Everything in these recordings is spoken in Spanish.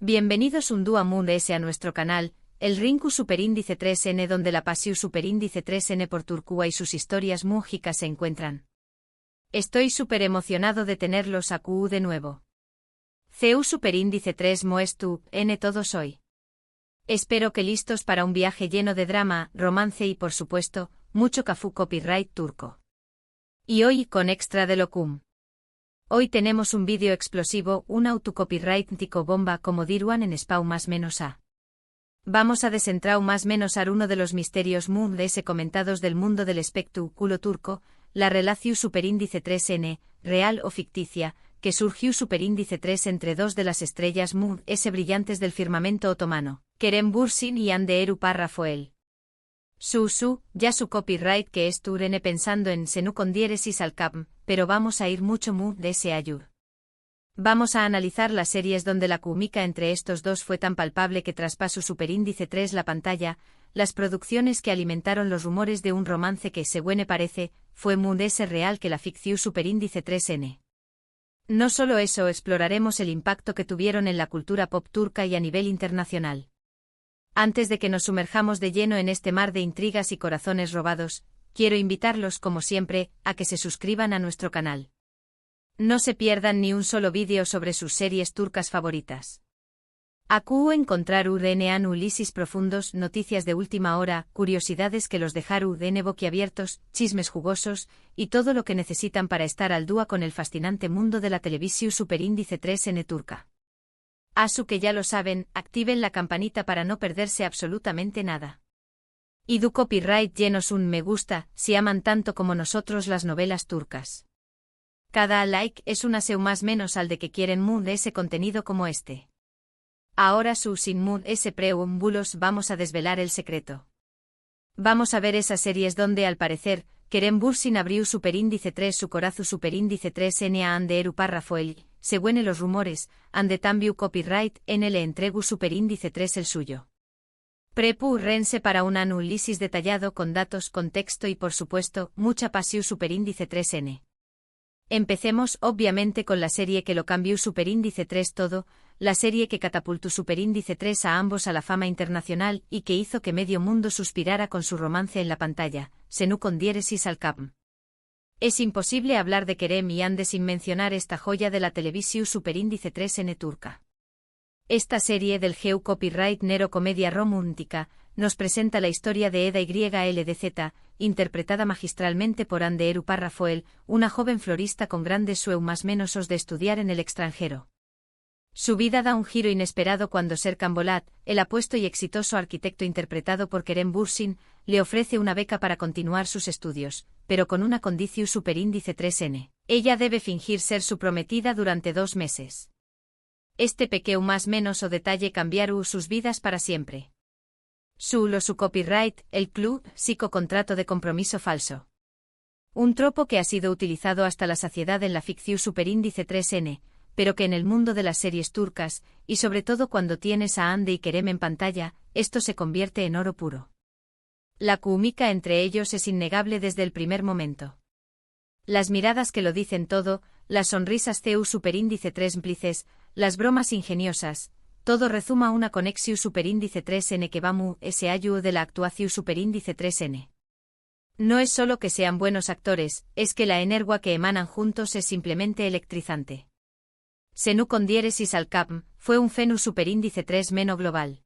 Bienvenidos un día S a nuestro canal, el Rinku Superíndice 3N, donde la Pasiu Superíndice 3N por Turcúa y sus historias mágicas se encuentran. Estoy súper emocionado de tenerlos a QU de nuevo. CU Superíndice 3 Moestu, N todos hoy. Espero que listos para un viaje lleno de drama, romance y por supuesto, mucho Cafu copyright turco. Y hoy con extra de locum. Hoy tenemos un vídeo explosivo, un autocopyright tico bomba como diruan en Spau más menos a. Vamos a desentrar más menos a uno de los misterios mundes comentados del mundo del espectáculo turco, la relación superíndice 3N, real o ficticia, que surgió superíndice 3 entre dos de las estrellas brillantes del firmamento otomano, Kerem Bürsin y Hande Eru Parrafoel. Ya su copyright que es turene pensando en Senu con diéresis al cap, pero vamos a ir mucho de ese ayur. Vamos a analizar las series donde la química entre estos dos fue tan palpable que traspasó superíndice 3 la pantalla, las producciones que alimentaron los rumores de un romance que, según parece, fue ese real que la ficción superíndice 3N. No solo eso, exploraremos el impacto que tuvieron en la cultura pop turca y a nivel internacional. Antes de que nos sumerjamos de lleno en este mar de intrigas y corazones robados, quiero invitarlos, como siempre, a que se suscriban a nuestro canal. No se pierdan ni un solo vídeo sobre sus series turcas favoritas. Acu encontrar UDN Ulises profundos, noticias de última hora, curiosidades que los dejar UDN boquiabiertos, chismes jugosos, y todo lo que necesitan para estar al día con el fascinante mundo de la televisión superíndice 3N turca. Asu que ya lo saben, activen la campanita para no perderse absolutamente nada. Y du copyright llenos un me gusta, si aman tanto como nosotros las novelas turcas. Cada like es una seu más menos al de que quieren ese contenido como este. Ahora sin ese preámbulos vamos a desvelar el secreto. Vamos a ver esas series donde al parecer, Kerem Bürsin abrió superíndice 3 su corazu superíndice 3N a Hande Eru Parrafoel, según los rumores, Hande también copyright N le entregu superíndice 3 el suyo. Prepu rense para un análisis detallado con datos, contexto y por supuesto, mucha pasión superíndice 3N. Empecemos obviamente con la serie que lo cambió superíndice 3 todo, la serie que catapultó superíndice 3 a ambos a la fama internacional y que hizo que medio mundo suspirara con su romance en la pantalla, Senu con diéresis al cap. Es imposible hablar de Kerem y Hande sin mencionar esta joya de la televisión superíndice 3N turca. Esta serie del GEU copyright nero comedia romántica nos presenta la historia de Eda YLDZ, interpretada magistralmente por Hande Eru Parrafoel, una joven florista con grandes sueños menosos de estudiar en el extranjero. Su vida da un giro inesperado cuando Serkan Bolat, el apuesto y exitoso arquitecto interpretado por Kerem Bürsin, le ofrece una beca para continuar sus estudios, pero con una condición superíndice 3N. Ella debe fingir ser su prometida durante 2 meses. Este pequeño más menos o detalle cambiará sus vidas para siempre. Su copyright, el club, psicocontrato de compromiso falso. Un tropo que ha sido utilizado hasta la saciedad en la ficción superíndice 3N, pero que en el mundo de las series turcas, y sobre todo cuando tienes a Hande y Kerem en pantalla, esto se convierte en oro puro. La química entre ellos es innegable desde el primer momento. Las miradas que lo dicen todo, las sonrisas CU superíndice 3 implices, las bromas ingeniosas, todo rezuma una conexión superíndice 3N que va ese ayudo de la actuación superíndice 3N. No es solo que sean buenos actores, es que la energía que emanan juntos es simplemente electrizante. Senu con diéresis al cap, fue un fenu superíndice 3 meno global.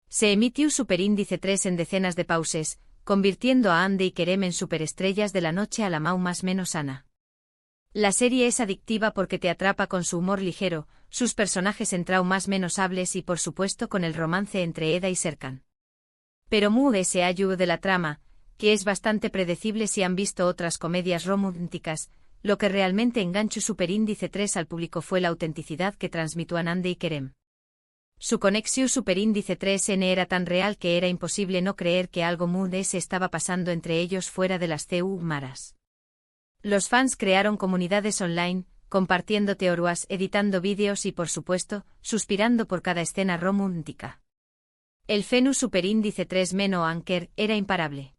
Se emitió superíndice 3 en decenas de pauses, convirtiendo a Hande y Kerem en superestrellas de la noche a la mau más menos sana. La serie es adictiva porque te atrapa con su humor ligero, sus personajes más menos hables y por supuesto con el romance entre Eda y Serkan. Pero ese ayudo de la trama, que es bastante predecible si han visto otras comedias románticas, lo que realmente enganchó superíndice 3 al público fue la autenticidad que transmitió Hande y Kerem. Su conexión superíndice 3N era tan real que era imposible no creer que algo se estaba pasando entre ellos fuera de las CU maras. Los fans crearon comunidades online, compartiendo teorías, editando vídeos y por supuesto, suspirando por cada escena romántica. El fenu superíndice 3 meno Anker era imparable.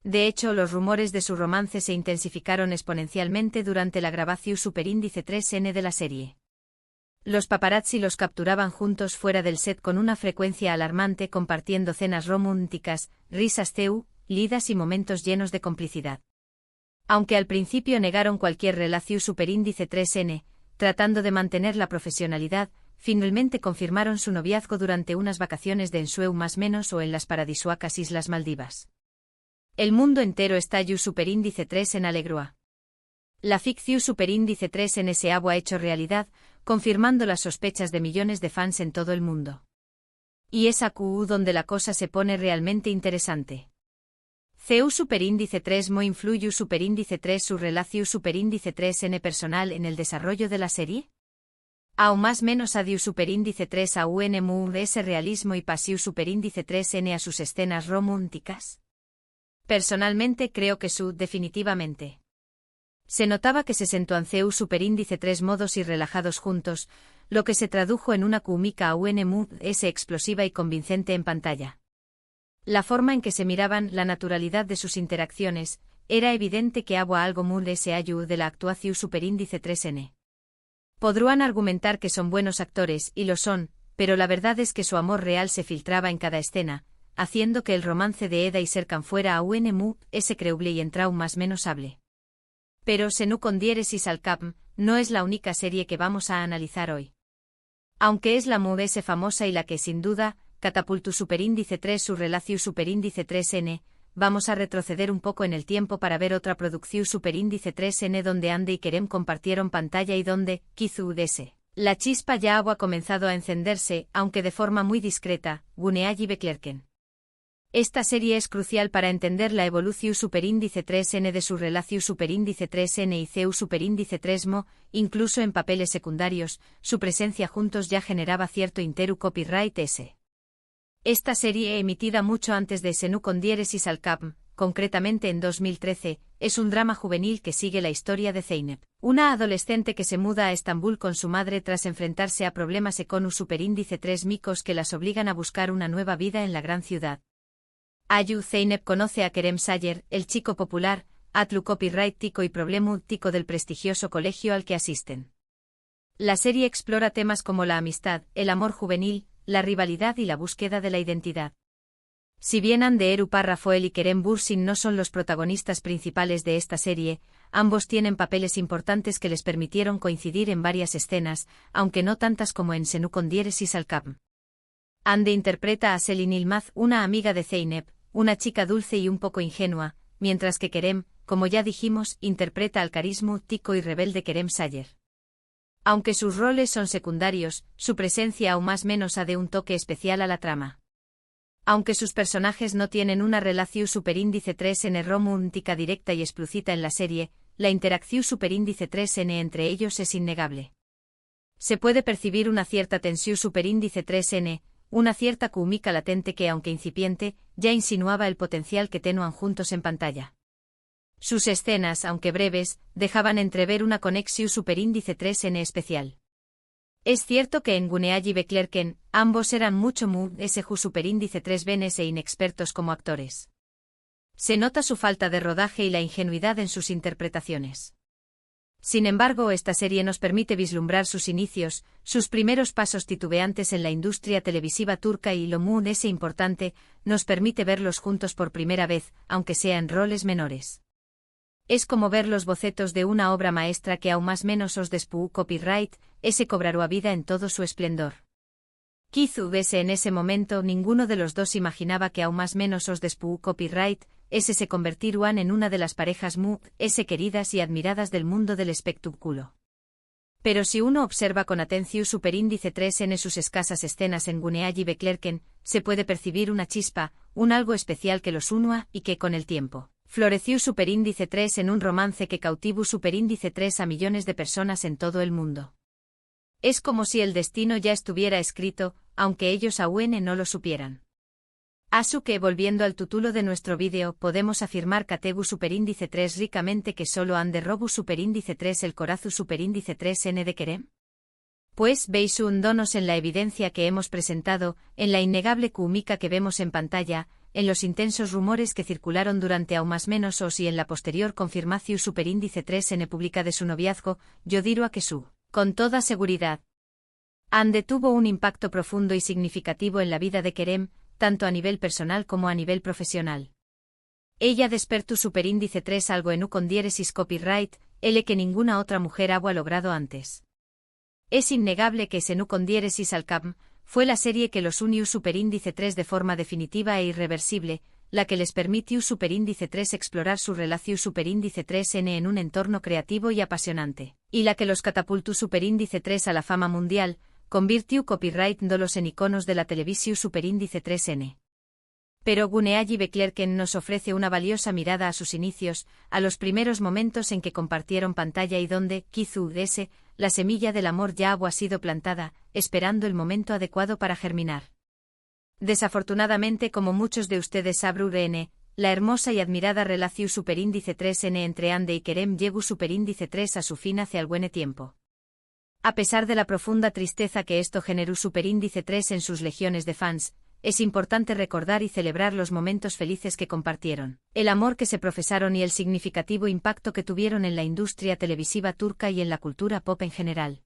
De hecho, los rumores de su romance se intensificaron exponencialmente durante la grabación superíndice 3N de la serie. Los paparazzi los capturaban juntos fuera del set con una frecuencia alarmante, compartiendo cenas románticas, risas lidas y momentos llenos de complicidad. Aunque al principio negaron cualquier relación superíndice 3N, tratando de mantener la profesionalidad, finalmente confirmaron su noviazgo durante unas vacaciones de ensueño más menos o en las paradisuacas Islas Maldivas. El mundo entero está you superíndice 3 en alegrua. La ficción superíndice 3N se ha hecho realidad, confirmando las sospechas de millones de fans en todo el mundo. Y es aquí donde la cosa se pone realmente interesante. CU superíndice 3 mo influye superíndice 3 su relación superíndice 3N personal en el desarrollo de la serie? Aún más menos adiu superíndice 3 a UNMU ese realismo y pasiu superíndice 3N a sus escenas románticas. Personalmente creo que definitivamente. Se notaba que se sentuan CU superíndice 3 modos y relajados juntos, lo que se tradujo en una química a UNMU explosiva y convincente en pantalla. La forma en que se miraban, la naturalidad de sus interacciones, era evidente que había algo muy de la actuación superíndice 3N. Podrán argumentar que son buenos actores, y lo son, pero la verdad es que su amor real se filtraba en cada escena, haciendo que el romance de Eda y Serkan fuera a UNMU creíble y entrau más menos hable. Pero Senu con diéresis al cap, no es la única serie que vamos a analizar hoy. Aunque es la MUS famosa y la que sin duda catapultó superíndice 3 su relación superíndice 3N, vamos a retroceder un poco en el tiempo para ver otra producción superíndice 3N donde Andy y Kerem compartieron pantalla y donde, quizás, la chispa ya ha comenzado a encenderse, aunque de forma muy discreta, Guneaj y Beklerken. Esta serie es crucial para entender la evolución superíndice 3N de su relación superíndice 3N y CU superíndice 3mo, incluso en papeles secundarios, su presencia juntos ya generaba cierto copyright S. Esta serie, emitida mucho antes de Senu con diéresis al cap, concretamente en 2013, es un drama juvenil que sigue la historia de Zeynep, una adolescente que se muda a Estambul con su madre tras enfrentarse a problemas con superíndice 3 micos que las obligan a buscar una nueva vida en la gran ciudad. Ayu Zeynep conoce a Kerem Sayer, el chico popular, atlu copyright tico y problemu tico del prestigioso colegio al que asisten. La serie explora temas como la amistad, el amor juvenil, la rivalidad y la búsqueda de la identidad. Si bien Anderu Rafael y Kerem Bürsin no son los protagonistas principales de esta serie, ambos tienen papeles importantes que les permitieron coincidir en varias escenas, aunque no tantas como en Senu con diéresis al cap. Ande interpreta a Selin Yılmaz, una amiga de Zeynep, una chica dulce y un poco ingenua, mientras que Kerem, como ya dijimos, interpreta al carisma tico y rebelde Kerem Sayer. Aunque sus roles son secundarios, su presencia aún más menos ha de un toque especial a la trama. Aunque sus personajes no tienen una relación superíndice 3N romántica directa y explícita en la serie, la interacción superíndice 3N entre ellos es innegable. Se puede percibir una cierta tensión superíndice 3N, una cierta química latente que, aunque incipiente, ya insinuaba el potencial que tenían juntos en pantalla. Sus escenas, aunque breves, dejaban entrever una conexión superíndice 3N especial. Es cierto que en Guneaj y Beklerken, ambos eran mucho SJ superíndice 3Bns e inexpertos como actores. Se nota su falta de rodaje y la ingenuidad en sus interpretaciones. Sin embargo, esta serie nos permite vislumbrar sus inicios, sus primeros pasos titubeantes en la industria televisiva turca y lo importante, nos permite verlos juntos por primera vez, aunque sea en roles menores. Es como ver los bocetos de una obra maestra que aún más menos os despú copyright, cobrará vida en todo su esplendor. Quizás en ese momento ninguno de los dos imaginaba que aún más menos os despú copyright, se convertirían en una de las parejas queridas y admiradas del mundo del espectáculo. Pero si uno observa con atención superíndice 3N sus escasas escenas en Guneaj y Beklerken, se puede percibir una chispa, un algo especial que los unía y que con el tiempo floreció superíndice 3 en un romance que cautivó superíndice 3 a millones de personas en todo el mundo. Es como si el destino ya estuviera escrito, aunque ellos aún no lo supieran. Así que, volviendo al título de nuestro vídeo, podemos afirmar que Tegu superíndice 3 ricamente que solo ande robu superíndice 3 el corazu superíndice 3N de Kerem. Pues veis hundonos en la evidencia que hemos presentado, en la innegable química que vemos en pantalla, en los intensos rumores que circularon durante aún más menos y en la posterior confirmación superíndice 3N pública de su noviazgo, yo diré a que con toda seguridad. Hande tuvo un impacto profundo y significativo en la vida de Kerem, tanto a nivel personal como a nivel profesional. Ella despertó superíndice 3 algo en con diéresis copyright, L que ninguna otra mujer ha logrado antes. Es innegable que Senu con diéresis al CAPM fue la serie que los unió superíndice 3 de forma definitiva e irreversible, la que les permitió superíndice 3 explorar su relación superíndice 3N en un entorno creativo y apasionante, y la que los catapultó superíndice 3 a la fama mundial, convirtió copyright dolos en iconos de la televisión superíndice 3N. Pero Guneaji Beklerken nos ofrece una valiosa mirada a sus inicios, a los primeros momentos en que compartieron pantalla y donde, quizú ese, la semilla del amor ya ha sido plantada, esperando el momento adecuado para germinar. Desafortunadamente, como muchos de ustedes sabrán, la hermosa y admirada relación superíndice 3N entre Hande y Kerem llegó superíndice 3 a su fin hace algún tiempo. A pesar de la profunda tristeza que esto generó superíndice 3 en sus legiones de fans, es importante recordar y celebrar los momentos felices que compartieron, el amor que se profesaron y el significativo impacto que tuvieron en la industria televisiva turca y en la cultura pop en general.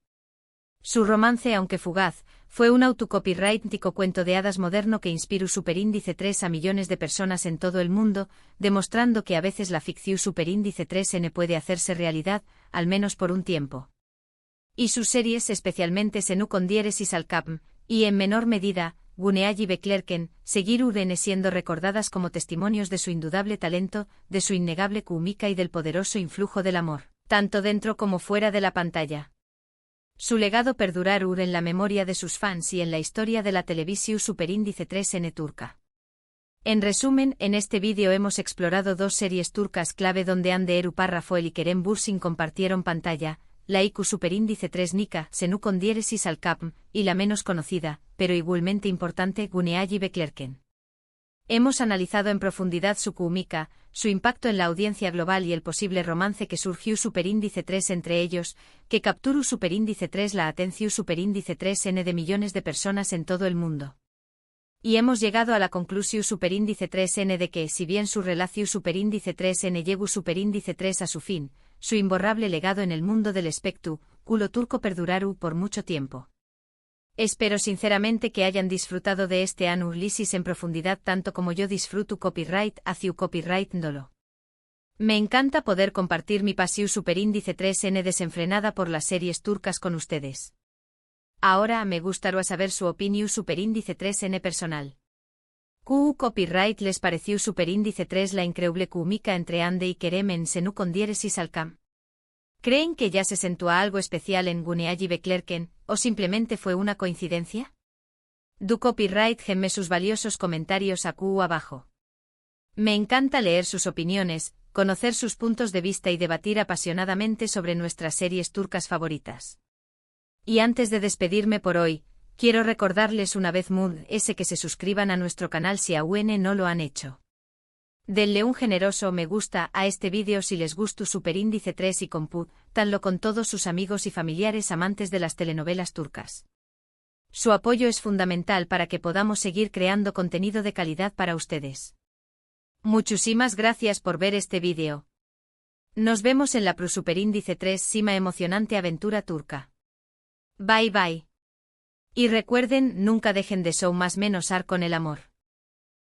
Su romance, aunque fugaz, fue un autocopyrighttico cuento de hadas moderno que inspiró superíndice 3 a millones de personas en todo el mundo, demostrando que a veces la ficción superíndice 3N puede hacerse realidad, al menos por un tiempo. Y sus series, especialmente Senu con diéresis al CAPM, y en menor medida, Guneaji Beklerken, seguirán siendo recordadas como testimonios de su indudable talento, de su innegable química y del poderoso influjo del amor, tanto dentro como fuera de la pantalla. Su legado perdurará en la memoria de sus fans y en la historia de la televisión superíndice 3N turca. En resumen, en este vídeo hemos explorado dos series turcas clave donde Hande Eru Parrafoel y Kerem Bürsin compartieron pantalla, la IQ superíndice 3 Nika, Senu con diéresis al CAPM, y la menos conocida, pero igualmente importante, Guneaji Beklerken. Hemos analizado en profundidad su química, su impacto en la audiencia global y el posible romance que surgió superíndice 3 entre ellos, que capturó superíndice 3 la atención superíndice 3N de millones de personas en todo el mundo. Y hemos llegado a la conclusión superíndice 3N de que, si bien su relación superíndice 3N llegó superíndice 3 a su fin, su imborrable legado en el mundo del espectro, culo turco perduraru por mucho tiempo. Espero sinceramente que hayan disfrutado de este análisis en profundidad tanto como yo disfruto copyright hacia copyright dolo. Me encanta poder compartir mi pasión superíndice 3N desenfrenada por las series turcas con ustedes. Ahora me gustaría saber su opinión superíndice 3N personal. ¿Qué copyright les pareció superíndice 3 la increíble química entre Hande y Kerem en Senu con diéresis al CAPM? ¿Creen que ya se sentó algo especial en Guneaji Beklerken, o simplemente fue una coincidencia? Du copyright gemme sus valiosos comentarios abajo. Me encanta leer sus opiniones, conocer sus puntos de vista y debatir apasionadamente sobre nuestras series turcas favoritas. Y antes de despedirme por hoy, quiero recordarles una vez más que se suscriban a nuestro canal si aún no lo han hecho. Denle un generoso me gusta a este vídeo si les gusta superíndice 3 y compártanlo con todos sus amigos y familiares amantes de las telenovelas turcas. Su apoyo es fundamental para que podamos seguir creando contenido de calidad para ustedes. Muchísimas gracias por ver este vídeo. Nos vemos en la superíndice 3 Sima emocionante aventura turca. Bye bye. Y recuerden, nunca dejen de show más menos ar con el amor.